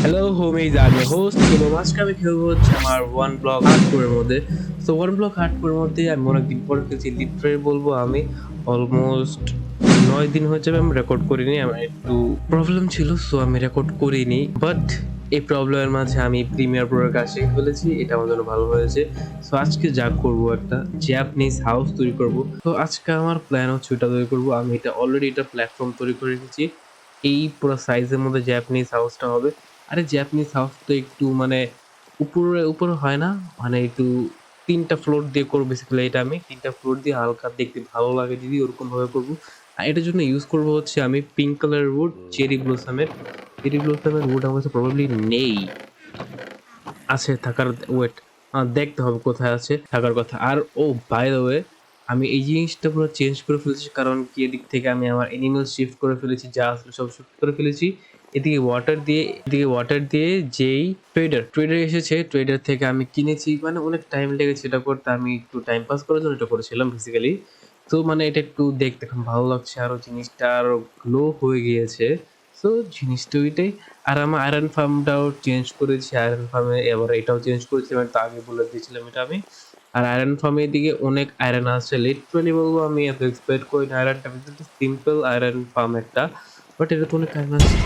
Hello homies, আমি host এবং আজকে আমি খেলবো হচ্ছে আমার ওয়ান ব্লক হার্ডকোরের মধ্যে। সো ওয়ান ব্লক হার্ডকোরের মধ্যে আমি অনেকদিন পরে খেলছি, লিটারালি বলবো আমি অলমোস্ট 9 দিন হয়ে যাবে আমি রেকর্ড করিনি। আমার একটু প্রবলেম ছিল, সো আমি রেকর্ড করিনি। বাট এই প্রবলেমের মাঝে আমি প্রিমিয়ার প্রোর কাজ শিখে ফেলেছি, এটা আমার জন্য ভালো হয়েছে। সো আজকে যা করবো, একটা জ্যাপানিজ হাউস তৈরি করব। তো আজকে আমার প্ল্যান হচ্ছে ওটা তৈরি করবো। আমি এটা অলরেডি এটা প্ল্যাটফর্ম তৈরি করে রেখেছি। এই পুরো সাইজের মধ্যে জ্যাপানিজ হাউসটা হবে। আরে জাপানিজ হাউস তো একটু মানে উপরে উপরে হয় না, মানে একটু 3টা ফ্লোর দিয়ে করবো বেসিক্যালি। এটা আমি 3টা ফ্লোর দিয়ে হালকা দেখতে ভালো লাগে যদি ওরকম ভাবে করবো। আর এটার জন্য ইউজ করবো হচ্ছে আমি পিঙ্ক কালার উড, চেরি ব্লসমের উড আমার কাছে প্রবাবলি নেই, আছে থাকার ওয়েট দেখতে হবে কোথায় আছে থাকার কথা। আর ও বাই দ্য ওয়ে, আমি এই জিনিসটা পুরো চেঞ্জ করে ফেলেছি, কারণ কি এদিক থেকে আমি আমার এনিমেল শিফট করে ফেলেছি, যা আসলে সব শিফট করে ফেলেছি। এদিকে ওয়াটার দিয়ে যেই ট্রেডার এসেছে, ট্রেডার থেকে আমি কিনেছি। মানে অনেক টাইম লেগেছে এটা করতে, আমি একটু টাইম পাস করার জন্য এটা করেছিলাম বেসিক্যালি। তো মানে এটা একটু দেখতে এখন ভালো লাগছে, আরো জিনিসটা আরো গ্লো হয়ে গিয়েছে। সো জিনিসটা ওইটাই। আর আমার আয়রন ফার্মটাও চেঞ্জ করেছি, আয়রন ফার্মে এবার এটাও চেঞ্জ করেছি, আমি তো আগে বলে দিয়েছিলাম এটা আমি। আর আয়রন ফার্মের দিকে অনেক আয়রন আছে, লিটারালি বলবো আমি এত এক্সপেক্ট করি না। আয়রনটা সিম্পল আয়রন ফার্ম একটা, বাট এটা তো অনেক আয়রন আছে।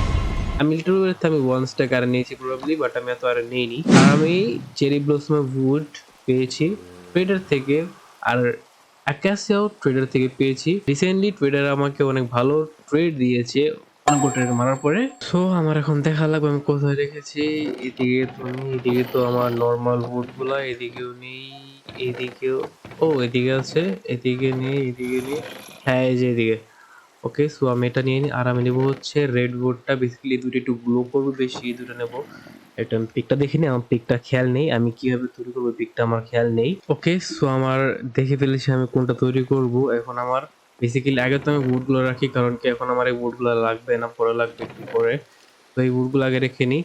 আমি লিটারালি আমি 1 স্ট্যাক আয়রন নিয়েছি প্রবাবলি, বাট আমি এত আয়রন নিইনি। আর আমি চেরি ব্লসমের উড পেয়েছি ট্রেডার থেকে, আর আকাশিয়াও ট্রেডার থেকে পেয়েছি। রিসেন্টলি ট্রেডার আমাকে অনেক ভালো ট্রেড দিয়েছে অনেক ট্রেড মারার পরে। সো আমার এখন দেখা লাগবে আমি কোথায় রেখেছি। এদিকে তো নেই, এদিকে তো আমার নর্মাল উড গুলা, এদিকেও নেই, এদিকেও, ও এদিকে আছে, এদিকে নেই, এদিকে নেই, হ্যাঁ এই যে এদিকে। ওকে, সো আমি এটা নিয়ে নিই। আর আমি নেবো হচ্ছে রেড বোর্ডটা, বেসিক্যালি দুটো একটু গ্লো করবে বেশি, এই দুটো নেবো। এটা আমি পিকটা দেখিনি, আমার পিকটা খেয়াল নেই, আমি কিভাবে তৈরি করবো পিকটা আমার খেয়াল নেই। ওকে, সো আমার দেখে ফেলেছি আমি কোনটা তৈরি করব। এখন আমার বেসিক্যালি আগে তো আমি উডগুলো রাখি, কারণ কি এখন আমার এই উডগুলো লাগবে না, পরে লাগবে একটু পরে। তো এই উডগুলো আগে রেখে নিই।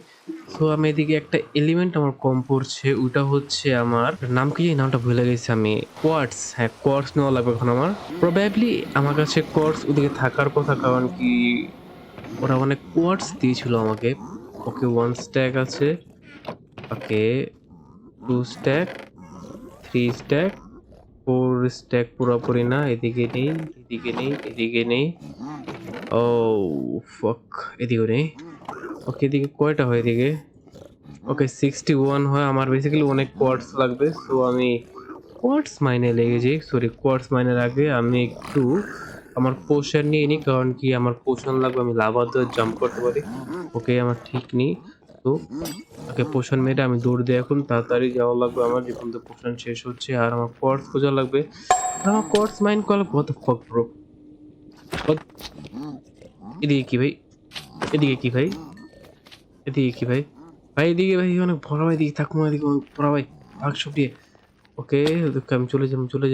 সো আমি এদিকে একটা এলিমেন্ট আমার কম পড়ছে, ওইটা হচ্ছে আমার নাম কি, এই নামটা ভুলে গেছি আমি। কোয়ার্টস, হ্যাঁ কোয়ার্টস নেওয়া লাগবে এখন আমার। প্রবাবলি আমার কাছে কোয়ার্টস ওদিকে থাকার কথা, কারণ কি ওরা অনেক কোয়ার্টস দিয়েছিল আমাকে। ওকে 1 স্ট্যাক আছে, ওকে 2 স্ট্যাক, 3 স্ট্যাক, 4 স্ট্যাক পুরোপুরি না, এদিকে নেই, এদিকে নেই, এদিকে নেই, ও ফাক, এদিকে নেই। ওকে এদিকে কয়টা হয় এদিকে, ওকে 61 হয়। আমার বেসিক্যালি অনেক কোয়ার্টস লাগবে, সো আমি কোয়ার্টস মাইনে লেগেছি, সরি কোয়ার্টস মাইনের আগে আমি একটু আমার পোশন নিয়ে নিই, কারণ কি আমার পোশন লাগবে, আমি লাভা দিয়ে জাম্প করতে পারি। ওকে আমার ঠিক নেই, তো ওকে পোশন মেয়েটা আমি দৌড় দিই, এখন তাড়াতাড়ি যাওয়া লাগবে আমার, যে পর্যন্ত পোশন শেষ হচ্ছে। আর আমার কোয়ার্টস খোঁজা লাগবে, আর আমার কোয়ার্টস মাইন করা কত ফক ব্রো। এদিকে কি ভাই, এদিকে কি ভাই, এদিকে কি ভাই, ভাই এদিকে ভাই অনেক ভরা, ভাই এদিকে থাকুন, এদিকে অনেক ভরা ভাই, ভাগ সব দিয়ে। ওকে ওদেরকে আমি চলে যাই, আমি চলে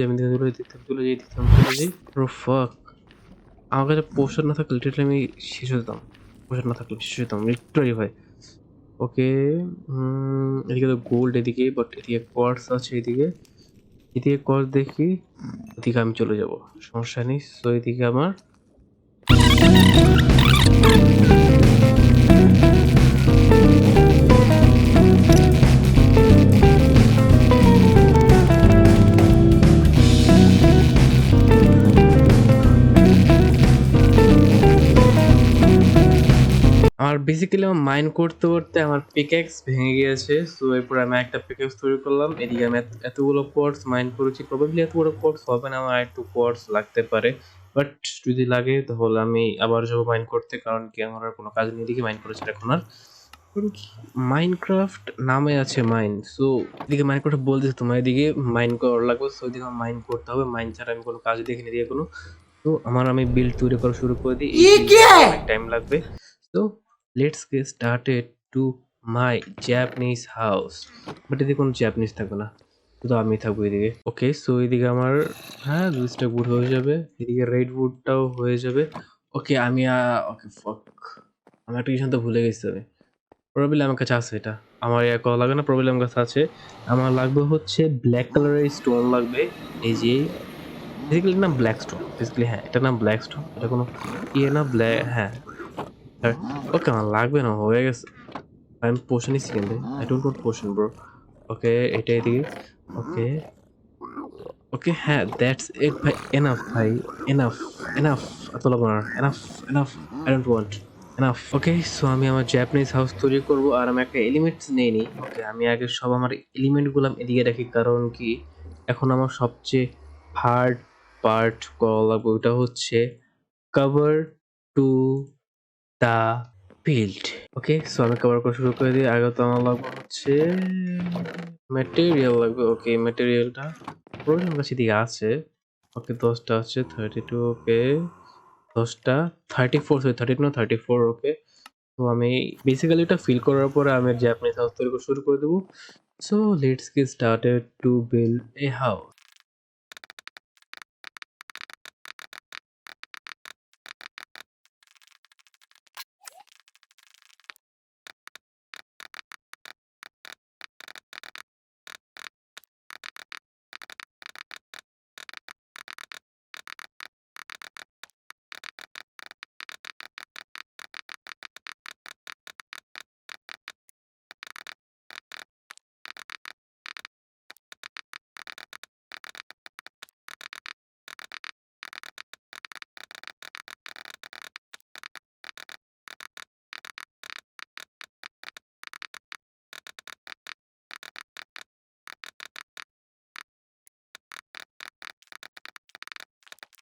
যাই। ব্রো ফাক, আমার কাছে পোশন না থাকলে লিটারালি আমি শেষ হয়ে যেতাম, পোশন না থাকলে শেষ হয়ে যেতাম লিটারালি ভাই। ওকে, এদিকে তো গোল্ড এদিকে, বাট এদিকে কোয়ার্টস আছে এদিকে, এদিকে কোয়ার্টস দেখি, এদিকে আমি চলে যাব, সমস্যা নেই। সো এদিকে আমার আমার বেসিক্যালি আমার মাইন করতে করতে আমার পিকেক্স ভেঙে গিয়েছে। সো এরপর আমি একটা পিকেক্স তৈরি করলাম। এদিকে আমি এতগুলো কোয়ার্টস মাইন করেছি, প্রবাবলি এতগুলো কোয়ার্টস হবে না, আমার একটু কোয়ার্টস লাগতে পারে। বাট যদি লাগে তাহলে আমি আবার যাবো মাইন করতে, কারণ কি আমার আর কোনো কাজ নেই, এদিকে মাইন করেছি এখন আর। কারণ কি মাইনক্রাফট নামে আছে মাইন, সো এদিকে মাইনক্রাফট বলতেছে তোমার এদিকে মাইন করা লাগবে, সো এদিকে আমার মাইন করতে হবে। মাইন ছাড়া আমি কোনো কাজ দেখিনি এদিকে কোনো। তো আমি বিল্ড তৈরি করা শুরু করে দিই, এই অনেক টাইম লাগবে। তো let's get started to my Japanese house. But এদিকে কোনো জাপানিজ থাকবে না, শুধু আমি থাকবো এদিকে। ওকে, সো এদিকে আমার, হ্যাঁ দুইটা উড হয়ে যাবে, এদিকে রেড উডটাও হয়ে যাবে। ওকে আমি ওকে ফক, আমার একটা কিছু তো ভুলে গেছি আমি। প্রবাবলি আমার কাছে আছে এটা, আমার করা লাগবে না, প্রবাবলি আমার কাছে আছে। আমার লাগবে হচ্ছে ব্ল্যাক কালারের স্টোন লাগবে, এই যে বেসিক্যালি নাম ব্ল্যাক স্টোন, বেসিক্যালি হ্যাঁ এটা নাম ব্ল্যাক স্টোন, এটা কোনো ইয়ে না, ব্ল্যাক, হ্যাঁ ওকে আমার লাগবে না, হয়ে গেছে। আমি পোশন নিচ্ছি কেন? I don't want potion bro. Okay, এটা এদিকে। ওকে, ওকে, হ্যাঁ, দ্যাটস ইট ভাই। এনাফ ভাই, এনাফ, এনাফ। এত লাগবে না। Enough, enough. I don't want. Enough. Okay, so আমি আমার জাপানিজ হাউস তৈরি করব আর আমি একটা এলিমেন্টস নিয়ে নিই। ওকে, আমি আগে সব আমার এলিমেন্টগুলো এদিকে রাখি, কারণ কি এখন আমার সবচেয়ে হার্ড পার্ট করা লাগবে, ওইটা হচ্ছে cover to the field. Okay, so আমি কভার করা শুরু করে দিই। আগে তো আমার লাগবে হচ্ছে ম্যাটেরিয়াল লাগবে। ওকে, ম্যাটেরিয়ালটা প্রয়োজন কাছে দিকে আছে। ওকে, 10টা আছে, 32। ওকে, 10টা, 34, সরি 30 না 34। ওকে, তো আমি বেসিক্যালি এটা ফিল করার পরে আমি জাপানিজ হাউস তৈরি করা শুরু করে দেবো। So let's get started to build a house.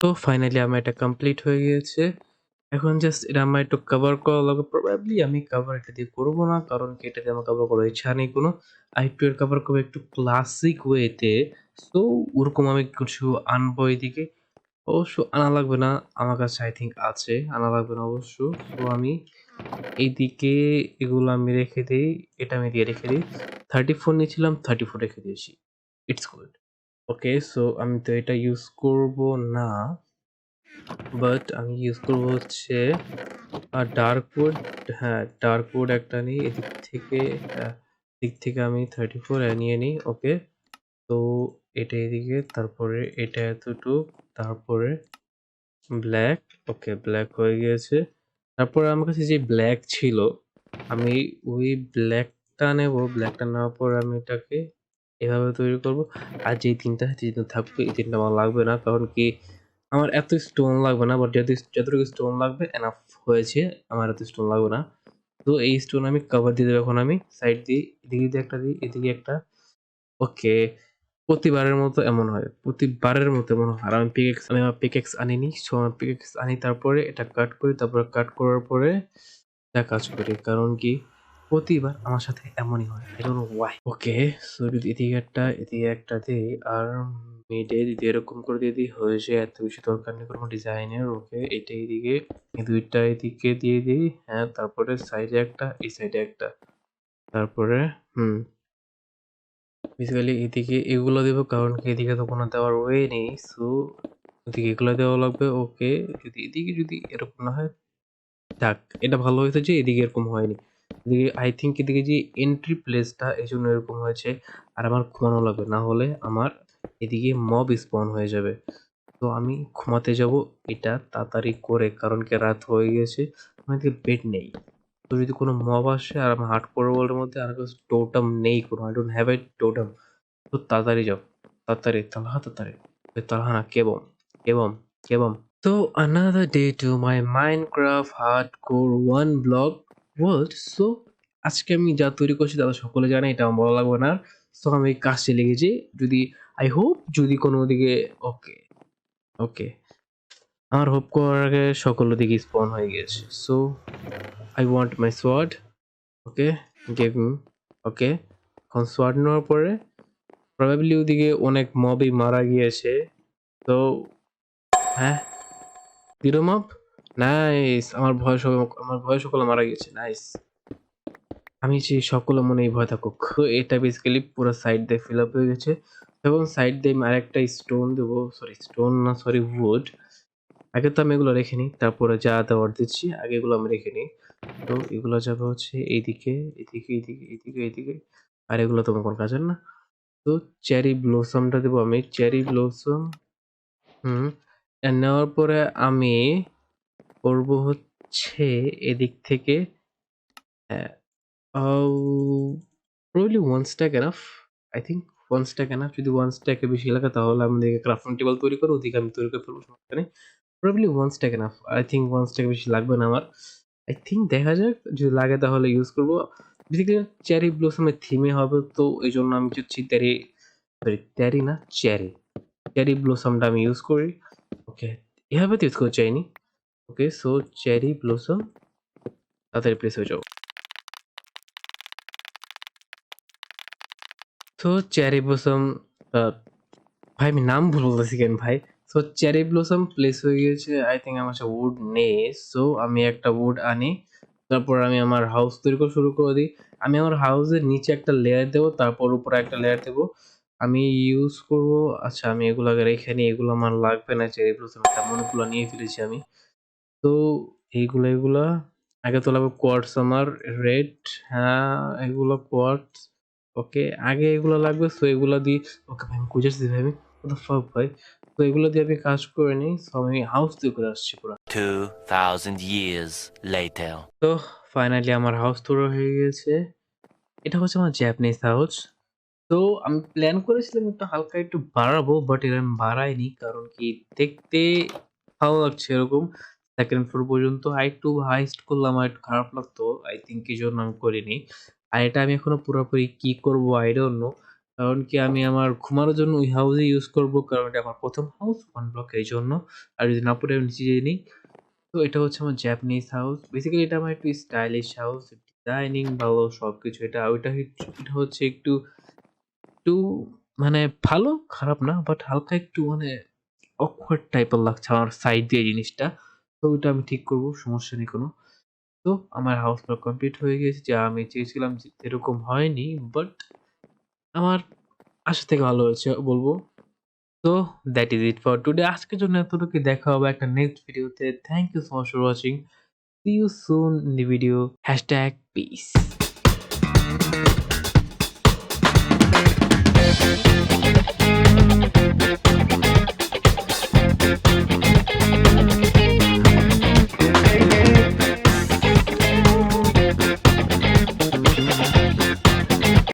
তো ফাইনালি আমার এটা কমপ্লিট হয়ে গিয়েছে। এখন জাস্ট এটা আমার একটু কভার করা লাগবে। প্রবাবলি আমি কভার এটা দিয়ে করবো না, কারণ কি এটা দিয়ে আমার কভার করার ইচ্ছা নেই কোনো। একটু এর কভার করবো একটু ক্লাসিক ওয়েতে। সো ওরকম আমি কিছু আনবো এদিকে। অবশ্য আনা লাগবে না, আমার কাছে আই থিঙ্ক আছে, আনা লাগবে না অবশ্য। সো আমি এইদিকে এগুলো আমি রেখে দিই, এটা আমি দিয়ে রেখে দিই। 34 নিয়েছিলাম, 34 রেখে দিয়েছি। It's good. ওকে, সো আমি তো এটা ইউজ করব না, বাট আমি ইউজ করব হচ্ছে ডার্ক উড। হ্যাঁ, ডার্ক উড একটা নিই এদিক থেকে। দিক থেকে আমি 34 নিয়ে নিই। ওকে, তো এটা এদিকে, তারপরে এটা এতটুক, তারপরে ব্ল্যাক। ওকে, ব্ল্যাক হয়ে গিয়েছে। তারপরে আমার কাছে যে ব্ল্যাক ছিল, আমি ওই ব্ল্যাকটা নেব। ব্ল্যাকটা নেওয়ার পর আমি এটাকে এভাবে তৈরি করব। আর যে 3টা থাকবে, এই 3টা আমার লাগবে না, কারণ কি আমার এত স্টোন লাগবে না, বাট যতটুকু স্টোন লাগবে এনাফ হয়েছে। আমার এত স্টোন লাগবে না। তো এই স্টোন আমি কভার দিয়ে দেবো। এখন আমি সাইড দিয়ে এদিকে দিয়ে একটা দিই, এদিকে একটা। ওকে, প্রতিবারের মতো এমন হয়। প্রতিবারের মতো এমন হয়। আর আমি আমার পিকেক্স আনিনি। সো আমার পিকেক্স আনি, তারপরে এটা কাট করি, তারপরে কাট করার পরে এটা কাজ করি। কারণ কি প্রতিবার আমার সাথে এমনই হয়। I don't know why. Okay, so যদি এদিকে একটা দিই, আর মিডে যদি এরকম করে দিয়ে দিই হয়ে যায়। এত বেশি দরকার নেই কোনো ডিজাইনের। ওকে, এটা এদিকে, এই 2টা এদিকে দিয়ে দিই। হ্যাঁ, তারপরে সাইডে একটা, এই সাইডে একটা। তারপরে বেসিক্যালি এদিকে এগুলো দেবো, কারণ কি এদিকে তো কোনো দেওয়ার ওয়ে নেই। সো এদিকে এগুলো দেওয়া লাগবে। ওকে, যদি এদিকে যদি এরকম না হয়, যাক, এটা ভালো হয়েছে যে এদিকে এরকম হয়নি। এদিকে আই থিঙ্ক এদিকে যে এন্ট্রি প্লেসটা এই জন্য এরকম হয়েছে। আর আমার ঘুমানো লাগবে, না হলে আমার এদিকে মব স্পন হয়ে যাবে। তো আমি ঘুমাতে যাব এটা তাড়াতাড়ি করে, কারণ কি রাত হয়ে গেছে। আমার এদিকে বেড নেই। তো যদি কোনো মব আসে আর আমার হার্ডকোর ওয়ার্ল্ডের মধ্যে আর কাছে টোটেম নেই কোনো, I don't have a totem. তো তাড়াতাড়ি যাও, তাড়াতাড়ি, তালহা তাড়াতাড়ি। তালহা না, কেবম, কেবম, কেবম। So another day to my Minecraft hardcore one block world. So আজকে আমি যা তৈরি করছি তারা সকলে জানে, এটা আমার বলা লাগবে না। সো আমি কাজে লেগেছি। যদি আই হোপ যদি কোনো দিকে, ওকে, ওকে, আমার হোপ করার আগে সকল দিকে স্পন হয়ে গিয়েছে। So I want my sword. Okay, give me. Okay, এখন সোয়ার্ড নেওয়ার পরে প্রবাবলি ওদিকে অনেক মবই মারা গিয়েছে। তো হ্যাঁ, 0 মব। নাইস, আমার ভয়ে সকলে মারা গিয়েছে। নাইস। আমি চাই সকলে মনেই ভয় থাকুক। এটা বেসিক্যালি পুরো সাইড দিয়ে ফিল আপ হয়ে গেছে, এবং সাইড দিয়ে আমি আরেকটা স্টোন দেবো। সরি স্টোন না, সরি উড। আগে তো আমি এগুলো রেখে নিই, তারপরে যা দেওয়ার দিচ্ছি আগে এগুলো আমি রেখে নিই। তো এগুলো যাবে হচ্ছে এইদিকে, এদিকে, এদিকে, এদিকে, এদিকে। আর এগুলো তোমার কোনো কাজের না। তো চেরি ব্লসমটা দেবো আমি, চেরি ব্লসম। নেওয়ার পরে আমি করব হচ্ছে এদিক থেকে, হ্যাঁ, Probably 1 stack enough. I think 1 stack enough. যদি 1 stack এর বেশি লাগে তাহলে আমাদেরকে ক্রাফটিং টেবল তৈরি করো। ওদিকে আমি তৈরি করে ফেলবো, সমস্যা নেই। Probably 1 stack enough. I think 1 stack বেশি লাগবে না আমার। I think দেখা যাক, যদি লাগে তাহলে ইউজ করব। বেসিক্যালি চেরি ব্লসম এর থিমে হবে, তো এইজন্য আমি চাচ্ছি চেরি না চেরি। চেরি ব্লসমটা আমি ইউজ করি। ওকে, এভাবে তো ইউজ করতে চাইনি। ওকে, সো চেরি ব্লসম তাড়াতাড়ি প্লেস হয়ে যাও। সো চেরি ব্লসম আ ভাই আমি নাম ভুল বলতেছি কেন ভাই? সো চেরি ব্লসম প্লেস হয়ে গিয়েছে। আই থিংক আমার কাছে উড নেই। সো আমি একটা উড আনি। তারপর আমি আমার হাউস তৈরি করা শুরু করে দিই। আমি আমার হাউসের নিচে একটা লেয়ার দেবো, তারপর উপরে একটা লেয়ার দেবো। আমি ইউজ করব, আচ্ছা আমি এগুলো আগে রেখে নিই। এগুলো আমার লাগবে না চেরি ব্লসম, তেমন অনেকগুলো নিয়ে ফেলেছি আমি। তো এগুলা আগে তো লাগবে কোয়ার্টজ আমার রেড। হ্যাঁ, এগুলো কোয়ার্টজ। ওকে, আগে এগুলো লাগবে। সো এগুলা দিয়ে ওকে ভাই আমি কই যাচ্ছি ভাই আমি? what the fuck ভাই? তো এগুলো দিয়ে আমি কাজ করে নিই। সো আমি হাউস তৈরি করে আসছি পুরা। 2000 years later. তো ফাইনালি আমার হাউস তৈরি হয়ে গিয়েছে। এটা হচ্ছে আমার জাপানিজ হাউস। তো আমি প্ল্যান করেছিলাম একটু হালকা একটু বাড়াবো, বাট এটা আমি বাড়াইনি। কারণ কি, দেখতে ভালো লাগছে এরকম। 2nd ফ্লোর পর্যন্ত আরেকটু হাইস্ট করলে আমার একটু খারাপ লাগতো। আই থিংক এজন্য আমি করিনি। আর এটা আমি এখনো পুরোপুরি কি করব আই ডোন্ট নো। কারণ কি, আমি আমার ঘুমানোর জন্য ওই হাউসই ইউজ করব। কারণ এটা আমার ১ম হাউস 1 ব্লক এইজন্য। আর যদি না পড়ে আমি নিচে যেয়ে নিই। তো এটা হচ্ছে আমার জাপানিজ হাউস। বেসিক্যালি এটা আমার একটু স্টাইলিশ হাউস। ডিজাইনিং ভালো সবকিছু। এটা হচ্ছে একটু মানে ভালো, খারাপ না। বাট হালকা একটু মানে awkward টাইপের লাগছে আমার সাইড দিয়ে জিনিসটা। তো ওইটা আমি ঠিক করব, সমস্যা নেই কোনো। তো আমার হাউস পুরা কমপ্লিট হয়ে গিয়েছে। যা আমি চেয়েছিলাম যে এরকম হয়নি। বাট আমার আশা থেকে ভালো হয়েছে বলব। তো that is it for today. আজকের জন্য এতটুকুই। দেখা হবে একটা নেক্সট ভিডিওতে। Thank you so much for watching. See you soon in the video. #peace.